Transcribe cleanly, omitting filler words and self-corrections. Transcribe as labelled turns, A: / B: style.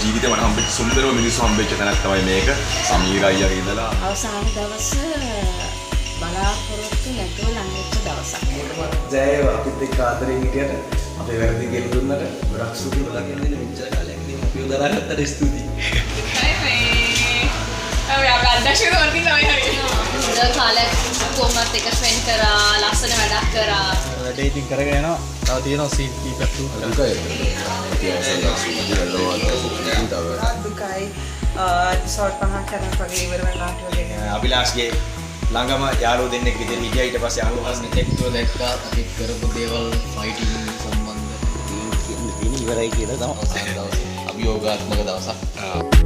A: ජීවිතේ මට හම්බෙච්ච සුන්දරම මිනිස්සු හම්බෙච්ච තැනක් තමයි මේක. සමීර අයියාගේ ඉඳලා
B: අවසාන දවස බලාපොරොත්තු නැතුව ලං වෙච්ච දවසක්.
C: ජය අපිත් එක්ක ආදරෙන් හිටියට අපේ වැරදි කියලා දුන්නට ගොඩක් ස්තුතියි ඔයාලා කියන දේ මෙච්චර කාලයක් ඉඳන් අපිව දරාගත්තට ස්තුතියි.
D: අපි අදශක වර්ති තමයි හරි.
B: හොඳ කාලයක් කොහොමත් එක ස්පෙන්ඩ් කරා, ලස්සන වැඩක් කරා.
E: වැඩේ ඉතින් කරගෙන යනවා. තව තියෙනවා සීන් කීපයක්
A: දුකයි.
F: දුකයි එපිසෝඩ් 5ක් කරන් වගේ ඉවර වෙනවා වගේ.
C: අභිලාෂ්ගේ ළඟම යාළුවෝ දෙන්නෙක් විදිහට හිටියා. ඊට පස්සේ යාළුවා
E: ටෙක්ටෝ දැක්කා අපි කරපු දේවල් ෆයිටින් සම්බන්ධ
C: ඉවරයි කියලා තමයි.
E: අභියෝගාත්මක දවසක්.